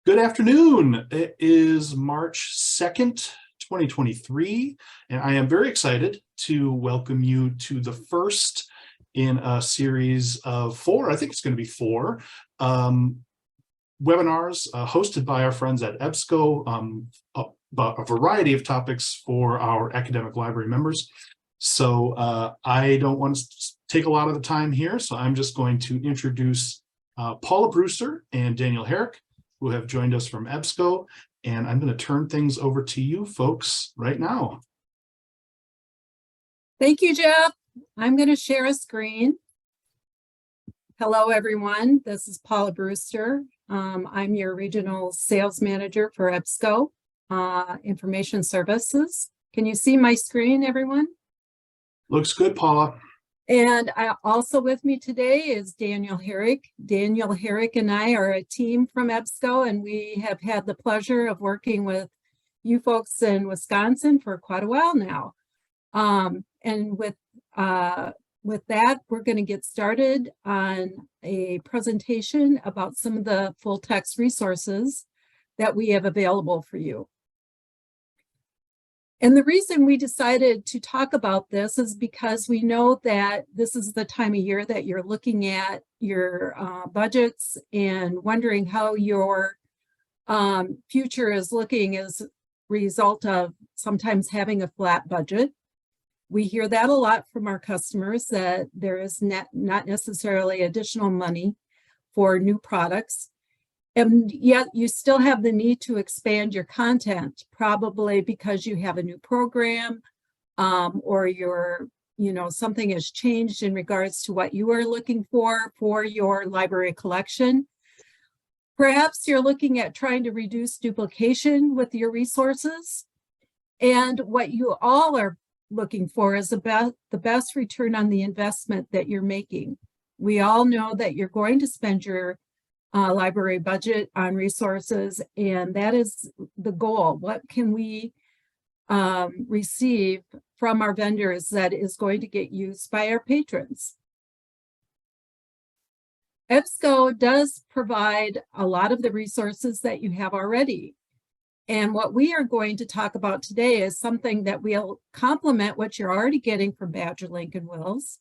Good afternoon. It is March 2nd, 2023, and I am very excited to welcome you to the first in a series of four, I think it's going to be four, webinars hosted by our friends at EBSCO about a variety of topics for our academic library members. So I don't want to take a lot of the time here, so I'm just going to introduce Paula Brewster and Daniel Herrick, who have joined us from EBSCO, and I'm going to turn things over to you folks right now. Thank you, Jeff. I'm going to share a screen. Hello, everyone. This is Paula Brewster. I'm your regional sales manager for EBSCO Information Services. Can you see my screen, everyone? Looks good, Paula. And also with me today is Daniel Herrick. Daniel Herrick and I are a team from EBSCO, and we have had the pleasure of working with you folks in Wisconsin for quite a while now. And with that, we're going to get started on a presentation about some of the full text resources that we have available for you. And the reason we decided to talk about this is because we know that this is the time of year that you're looking at your budgets and wondering how your future is looking as a result of sometimes having a flat budget. We hear that a lot from our customers, that there is not necessarily additional money for new products. And yet you still have the need to expand your content, probably because you have a new program or something has changed in regards to what you are looking for your library collection. Perhaps you're looking at trying to reduce duplication with your resources. And what you all are looking for is the best return on the investment that you're making. We all know that you're going to spend your library budget on resources, and that is the goal. What can we receive from our vendors that is going to get used by our patrons? EBSCO does provide a lot of the resources that you have already. And what we are going to talk about today is something that will complement what you're already getting from Badgerlink and WiLS.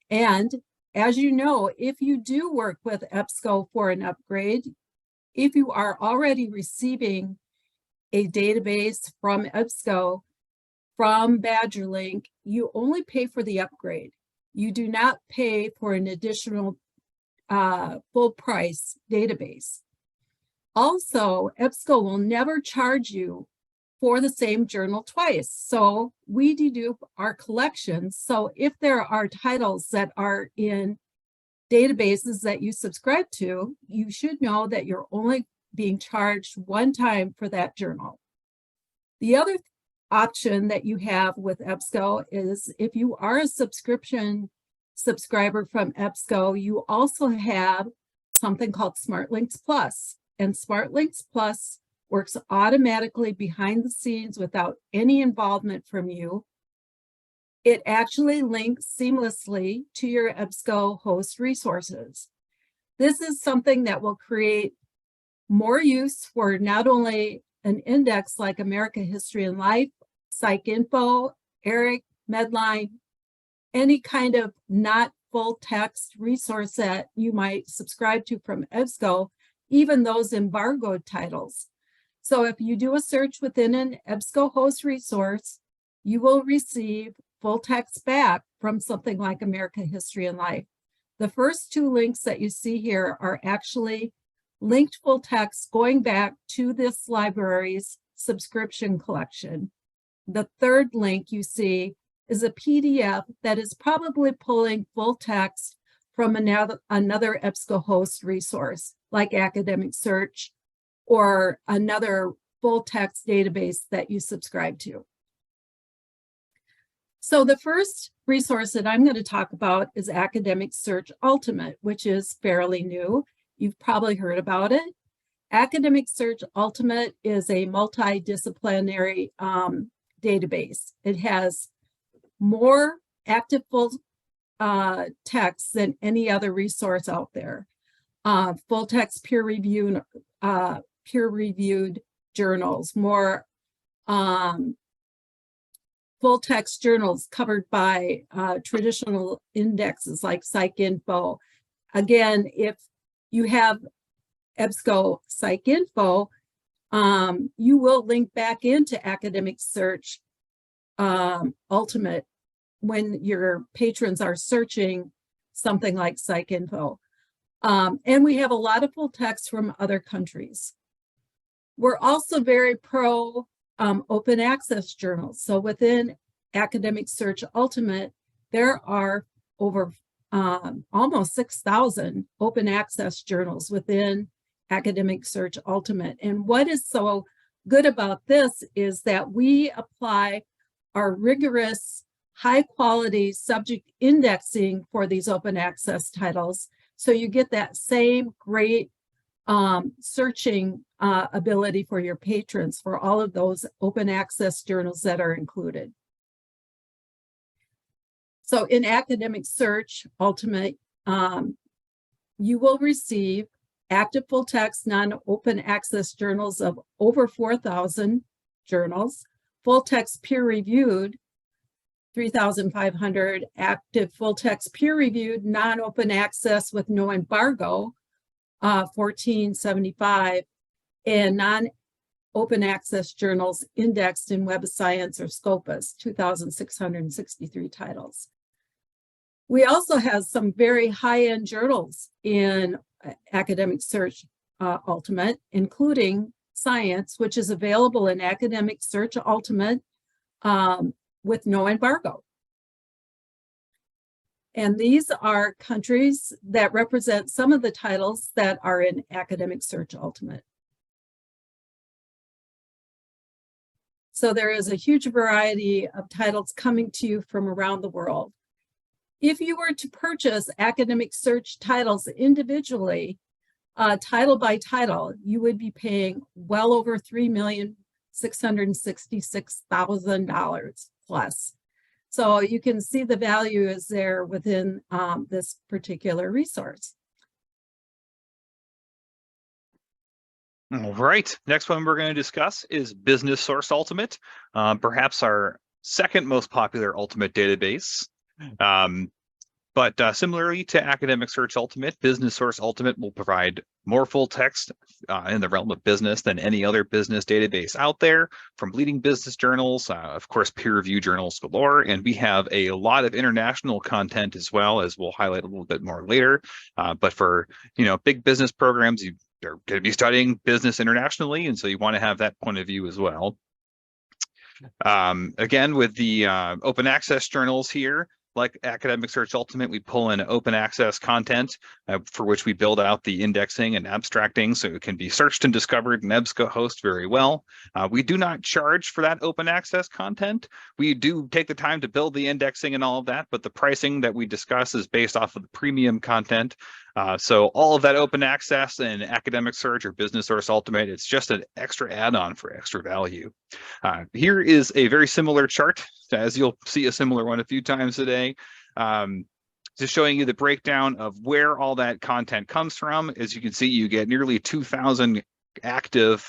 And as you know, if you do work with EBSCO for an upgrade, if you are already receiving a database from EBSCO, from Badgerlink, you only pay for the upgrade. You do not pay for an additional full price database. Also, EBSCO will never charge you for the same journal twice. So we dedupe our collections. So if there are titles that are in databases that you subscribe to, you should know that you're only being charged one time for that journal. The other option that you have with EBSCO is if you are a subscription subscriber from EBSCO, you also have something called SmartLinks Plus. And SmartLinks Plus works automatically behind the scenes without any involvement from you. It actually links seamlessly to your EBSCOHost resources. This is something that will create more use for not only an index like America History and Life, PsycInfo, Herrick, Medline, any kind of not full text resource that you might subscribe to from EBSCO, even those embargoed titles. So if you do a search within an EBSCOHost resource, you will receive full text back from something like America History and Life. The first two links that you see here are actually linked full text going back to this library's subscription collection. The third link you see is a PDF that is probably pulling full text from another EBSCOHost resource, like Academic Search or another full text database that you subscribe to. So the first resource that I'm going to talk about is Academic Search Ultimate, which is fairly new. You've probably heard about it. Academic Search Ultimate is a multidisciplinary database. It has more active full text than any other resource out there. Full text peer review peer-reviewed journals, more full-text journals covered by traditional indexes like PsycInfo. Again, if you have EBSCO PsycInfo, you will link back into Academic Search Ultimate when your patrons are searching something like PsycInfo. And we have a lot of full text from other countries. We're also very pro open access journals. So within Academic Search Ultimate, there are over almost 6,000 open access journals within Academic Search Ultimate. And what is so good about this is that we apply our rigorous, high quality subject indexing for these open access titles. So you get that same great searching ability for your patrons for all of those open access journals that are included. So in Academic Search Ultimate, you will receive active full text non-open access journals of over 4,000 journals, full text peer reviewed 3,500, active full text peer reviewed non-open access with no embargo 1,475, and non-open access journals indexed in Web of Science or Scopus 2,663 titles. We also have some very high-end journals in Academic Search Ultimate, including Science, which is available in Academic Search Ultimate with no embargo. And these are countries that represent some of the titles that are in Academic Search Ultimate. So there is a huge variety of titles coming to you from around the world. If you were to purchase Academic Search titles individually, title by title, you would be paying well over $3,666,000 plus. So you can see the value is there within this particular resource. All right, next one we're going to discuss is Business Source Ultimate, perhaps our second most popular Ultimate database. But similarly to Academic Search Ultimate, Business Source Ultimate will provide more full text in the realm of business than any other business database out there, from leading business journals, of course, peer review journals galore, and we have a lot of international content as well, as we'll highlight a little bit more later. But for big business programs, you're going to be studying business internationally, and so you want to have that point of view as well. Again, with the open access journals here, like Academic Search Ultimate, we pull in open access content for which we build out the indexing and abstracting so it can be searched and discovered in EBSCOHost very well. We do not charge for that open access content. We do take the time to build the indexing and all of that, but the pricing that we discuss is based off of the premium content. So all of that open access and Academic Search or Business Source Ultimate, it's just an extra add-on for extra value. Here is a very similar chart, as you'll see a similar one a few times today, just showing you the breakdown of where all that content comes from. As you can see, you get nearly 2,000 active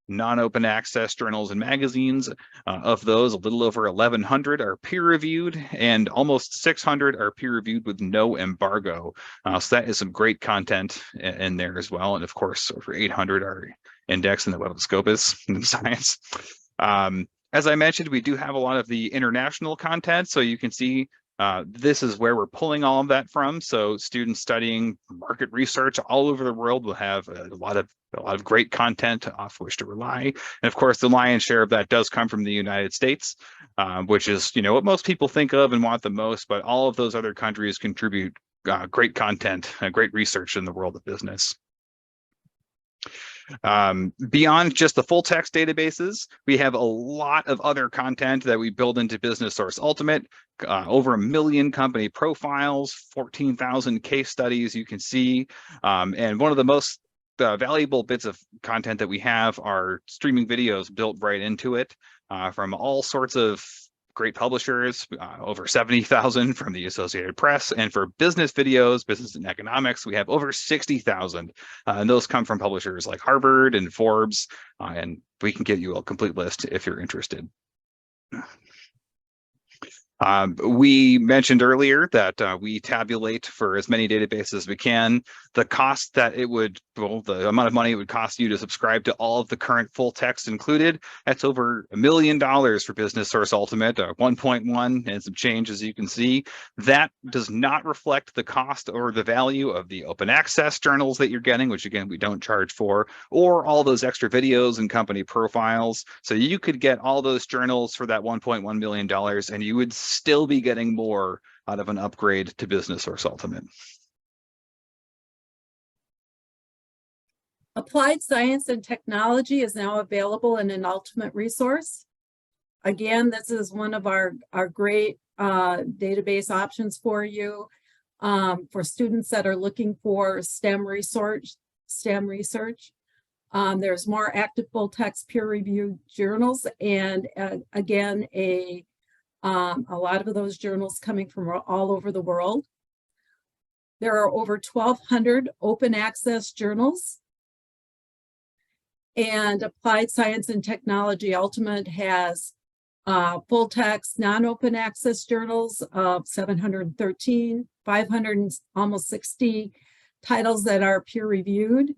non-open access journals and magazines. Of those, a little over 1,100 are peer-reviewed, and almost 600 are peer-reviewed with no embargo. So that is some great content in there as well. And of course, over 800 are indexed in the Web of Scopus and Science. As I mentioned, we do have a lot of the international content, so you can see this is where we're pulling all of that from. So students studying market research all over the world will have a lot of great content off which to rely. And of course, the lion's share of that does come from the United States, which is what most people think of and want the most. But all of those other countries contribute great content, great research in the world of business. Beyond just the full text databases, we have a lot of other content that we build into Business Source Ultimate, over 1 million company profiles, 14,000 case studies you can see. And one of the most valuable bits of content that we have are streaming videos built right into it from all sorts of great publishers, over 70,000 from the Associated Press. And for business videos, business and economics, we have over 60,000. And those come from publishers like Harvard and Forbes. And we can get you a complete list if you're interested. We mentioned earlier that we tabulate for as many databases as we can. The cost that it would, well, the amount of money it would cost you to subscribe to all of the current full text included, that's over $1 million for Business Source Ultimate, 1.1 and some change, as you can see. That does not reflect the cost or the value of the open access journals that you're getting, which again, we don't charge for, or all those extra videos and company profiles. So you could get all those journals for that $1.1 million, and you would still be getting more out of an upgrade to Business Source Ultimate. Applied Science and Technology is now available in an Ultimate resource. Again, this is one of our great database options for you, for students that are looking for STEM research. There's more active full text peer-reviewed journals, and again, a lot of those journals coming from all over the world. There are over 1,200 open access journals. And Applied Science and Technology Ultimate has full text, non-open access journals of 713, 500 and almost 60 titles that are peer-reviewed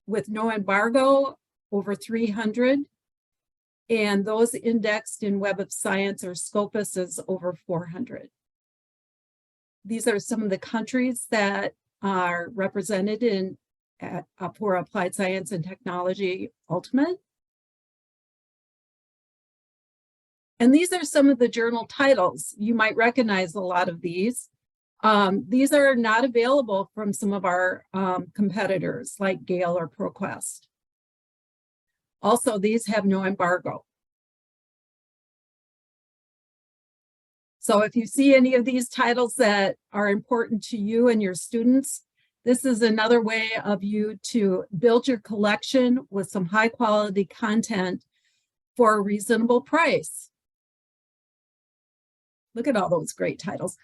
with no embargo, over 300. And those indexed in Web of Science or Scopus is over 400. These are some of the countries that are represented in for Applied Science and Technology Ultimate. And these are some of the journal titles. You might recognize a lot of these. These are not available from some of our competitors like Gale or Proquest. Also, these have no embargo. So if you see any of these titles that are important to you and your students, this is another way of you to build your collection with some high quality content for a reasonable price. Look at all those great titles.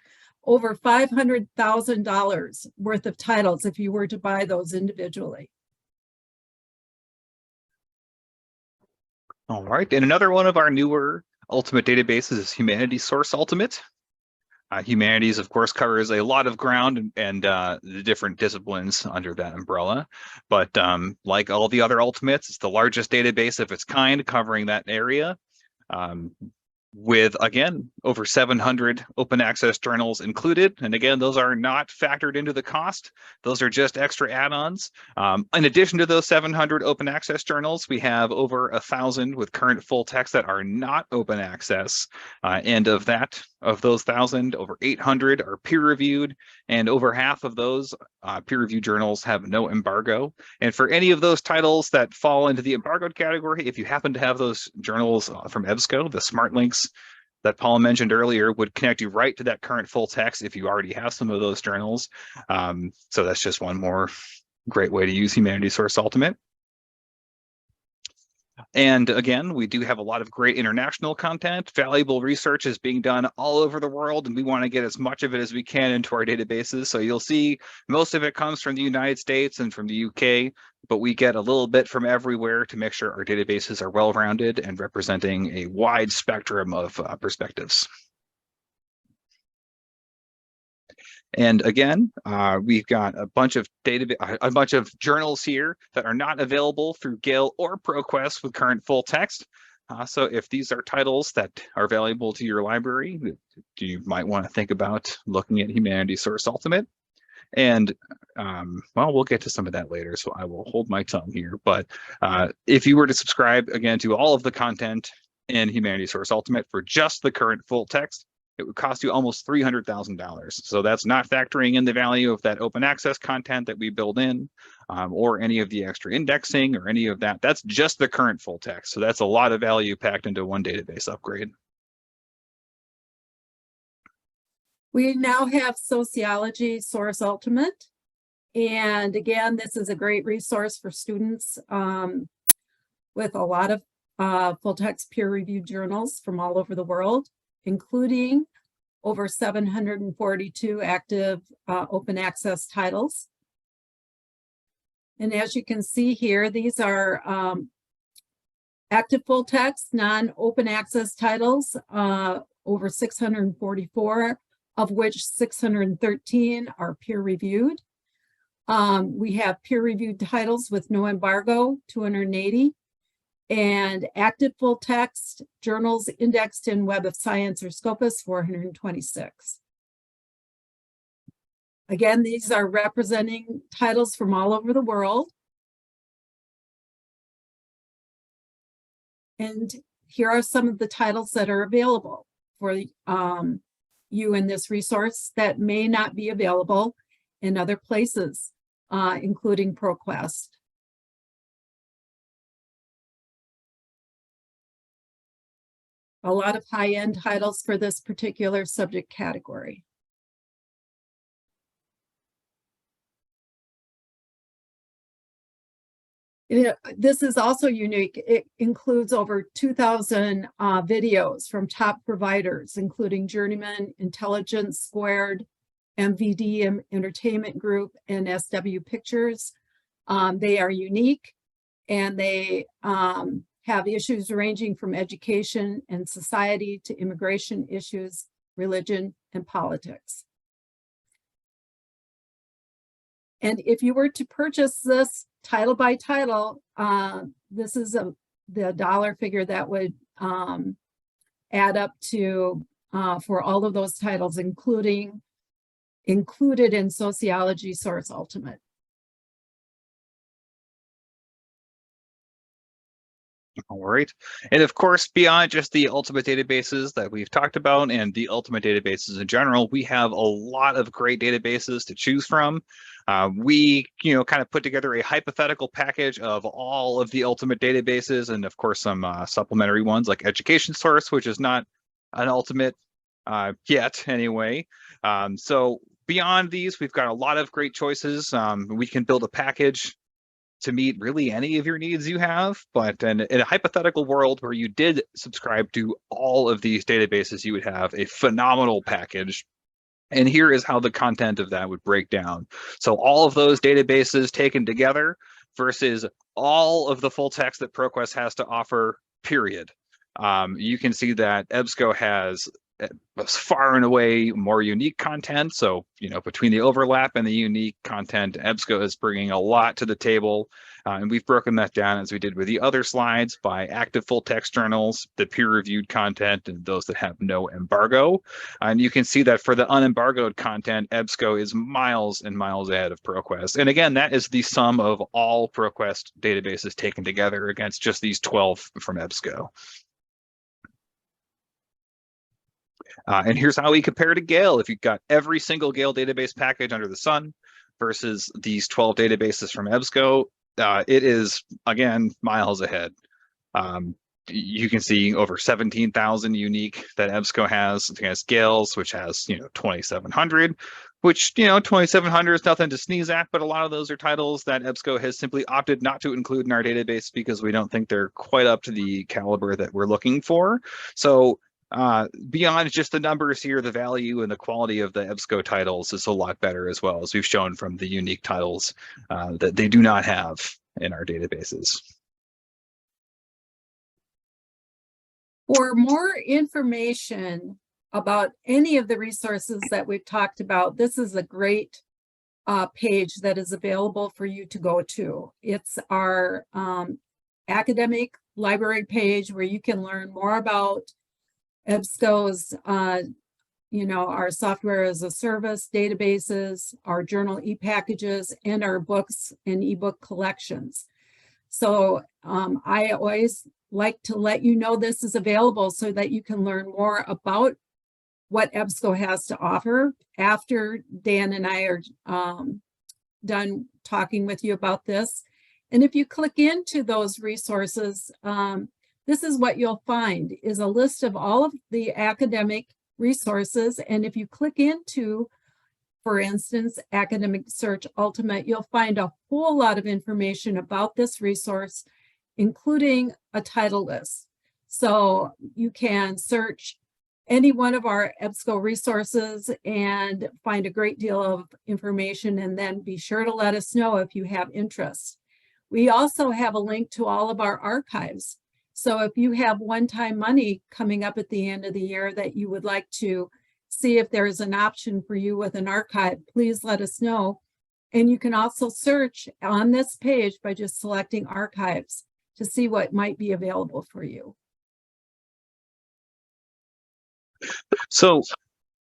Over $500,000 worth of titles if you were to buy those individually. All right, and another one of our newer Ultimate databases is Humanities Source Ultimate. Humanities, of course, covers a lot of ground and the different disciplines under that umbrella. But like all the other Ultimates, it's the largest database of its kind covering that area. With, again, over 700 open access journals included. And again, those are not factored into the cost. Those are just extra add-ons. In addition to those 700 open access journals, we have over 1,000 with current full text that are not open access. And of those 1,000, over 800 are peer-reviewed, and over half of those peer-reviewed journals have no embargo. And for any of those titles that fall into the embargoed category, if you happen to have those journals from EBSCO, the smart links that Paula mentioned earlier would connect you right to that current full text if you already have some of those journals. So that's just one more great way to use Humanities Source Ultimate. And again, we do have a lot of great international content. Valuable research is being done all over the world, and we want to get as much of it as we can into our databases. So you'll see most of it comes from the United States and from the UK, but we get a little bit from everywhere to make sure our databases are well-rounded and representing a wide spectrum of perspectives. And again, we've got a bunch of journals here that are not available through Gale or Proquest with current full text. So if these are titles that are valuable to your library, you might want to think about looking at Humanities Source Ultimate. And well, we'll get to some of that later, so I will hold my tongue here. But if you were to subscribe again to all of the content in Humanities Source Ultimate for just the current full text, it would cost you almost $300,000. So that's not factoring in the value of that open access content that we build in, or any of the extra indexing or any of that. That's just the current full text. So that's a lot of value packed into one database upgrade. We now have Sociology Source Ultimate. And again, this is a great resource for students with a lot of full-text peer-reviewed journals from all over the world, including over 742 active open access titles. And as you can see here, these are active full-text, non-open access titles, over 644, of which 613 are peer-reviewed. We have peer-reviewed titles with no embargo, 280, and active full-text journals indexed in Web of Science or Scopus, 426. Again, these are representing titles from all over the world. And here are some of the titles that are available for you in this resource that may not be available in other places, including Proquest. A lot of high-end titles for this particular subject category. This is also unique. It includes over 2,000 videos from top providers, including Journeyman, Intelligence Squared, MVD Entertainment Group, and SW Pictures. They are unique, and they have issues ranging from education and society to immigration issues, religion, and politics. And if you were to purchase this title by title, this is the dollar figure that would add up to for all of those titles, included in Sociology Source Ultimate. All right. And of course, beyond just the ultimate databases that we've talked about and the ultimate databases in general, we have a lot of great databases to choose from. We, kind of put together a hypothetical package of all of the ultimate databases, and of course, some supplementary ones like Education Source, which is not an ultimate yet anyway. So beyond these, we've got a lot of great choices. We can build a package to meet really any of your needs you have, but in a hypothetical world where you did subscribe to all of these databases, you would have a phenomenal package. And here is how the content of that would break down. So all of those databases taken together versus all of the full text that Proquest has to offer, period. You can see that EBSCO has far and away more unique content. So, between the overlap and the unique content, EBSCO is bringing a lot to the table. And we've broken that down, as we did with the other slides, by active full text journals, the peer-reviewed content, and those that have no embargo. And you can see that for the unembargoed content, EBSCO is miles and miles ahead of Proquest. And again, that is the sum of all Proquest databases taken together against just these 12 from EBSCO. And here's how we compare to Gale. If you've got every single Gale database package under the sun versus these 12 databases from EBSCO, it is, again, miles ahead. You can see over 17,000 unique that EBSCO has against Gale's, which has, 2,700, which, 2,700 is nothing to sneeze at, but a lot of those are titles that EBSCO has simply opted not to include in our database because we don't think they're quite up to the caliber that we're looking for. So beyond just the numbers here, the value and the quality of the EBSCO titles is a lot better, as well, as we've shown from the unique titles that they do not have in our databases. For more information about any of the resources that we've talked about, this is a great page that is available for you to go to. It's our academic library page where you can learn more about EBSCO's, our software as a service databases, our journal e-packages, and our books and ebook collections. So I always like to let you know this is available so that you can learn more about what EBSCO has to offer after Dan and I are done talking with you about this. And if you click into those resources, this is what you'll find is a list of all of the academic resources. And if you click into, for instance, Academic Search Ultimate, you'll find a whole lot of information about this resource including a title list. So you can search any one of our EBSCO resources and find a great deal of information, and then be sure to let us know if you have interest. We also have a link to all of our archives. So if you have one-time money coming up at the end of the year that you would like to see if there is an option for you with an archive, please let us know. And you can also search on this page by just selecting archives to see what might be available for you. So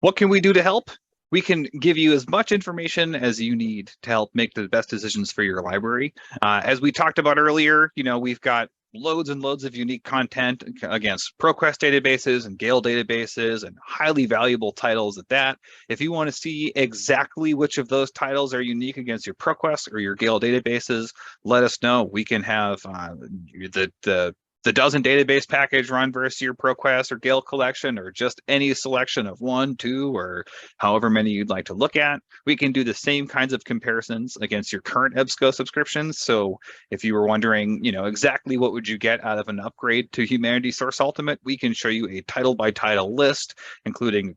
what can we do to help? We can give you as much information as you need to help make the best decisions for your library. As we talked about earlier, we've got loads and loads of unique content against Proquest databases and Gale databases, and highly valuable titles at that. If you want to see exactly which of those titles are unique against your Proquest or your Gale databases, let us know. We can have the dozen database package run versus your Proquest or Gale collection, or just any selection of 1, 2, or however many you'd like to look at. We can do the same kinds of comparisons against your current EBSCO subscriptions. So if you were wondering, exactly what would you get out of an upgrade to Humanities Source Ultimate, we can show you a title by title list, including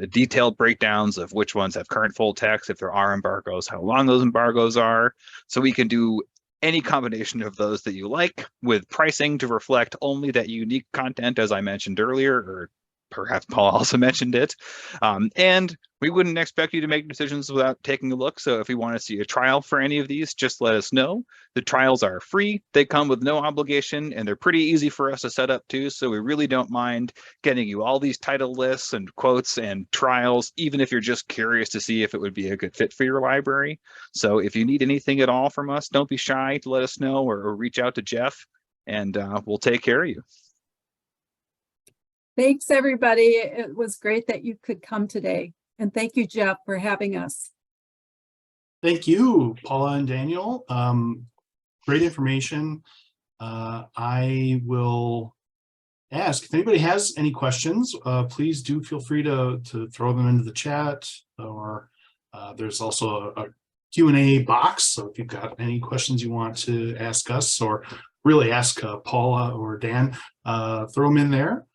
detailed breakdowns of which ones have current full text, if there are embargoes, how long those embargoes are. So we can do any combination of those that you like, with pricing to reflect only that unique content, as I mentioned earlier, or perhaps Paul also mentioned it. And we wouldn't expect you to make decisions without taking a look. So if you want to see a trial for any of these, just let us know. The trials are free. They come with no obligation, and they're pretty easy for us to set up too. So we really don't mind getting you all these title lists and quotes and trials, even if you're just curious to see if it would be a good fit for your library. So if you need anything at all from us, don't be shy to let us know, or reach out to Jeff, and we'll take care of you. Thanks, everybody. It was great that you could come today. And thank you, Jeff, for having us. Thank you, Paula and Daniel. Great information. I will ask if anybody has any questions. Please do feel free to throw them into the chat, or there's also a Q&A box. So if you've got any questions you want to ask us, or really ask Paula or Dan, throw them in there.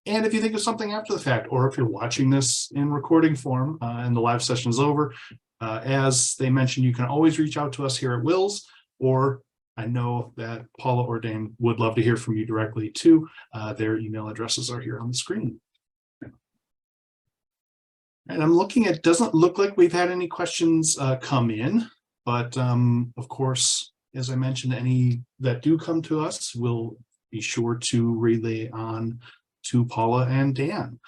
And if you think of something after the fact, or if you're watching this in recording form and the live session is over, as they mentioned, you can always reach out to us here at WiLS, or I know that Paula or Dan would love to hear from you directly too. Their email addresses are here on the screen. And I'm looking at, doesn't look like we've had any questions come in, but of course, as I mentioned, any that do come to us, we'll be sure to relay on to Paula and Dan.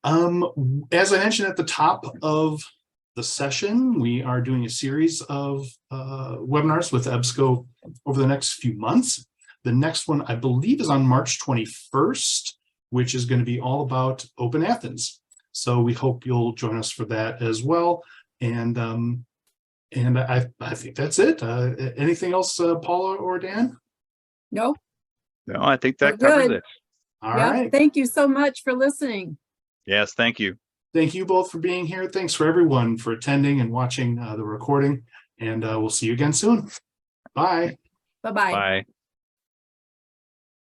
As I mentioned at the top of the session, we are doing a series of webinars with EBSCO over the next few months. The next one, I believe, is on March 21st, which is going to be all about Open Athens. So we hope you'll join us for that as well. And I think that's it. Anything else, Paula or Dan? No. No, I think that covers it. All right. Thank you so much for listening. Yes, thank you. Thank you both for being here. Thanks for everyone for attending and watching the recording. And we'll see you again soon. Bye. Bye-bye. Bye.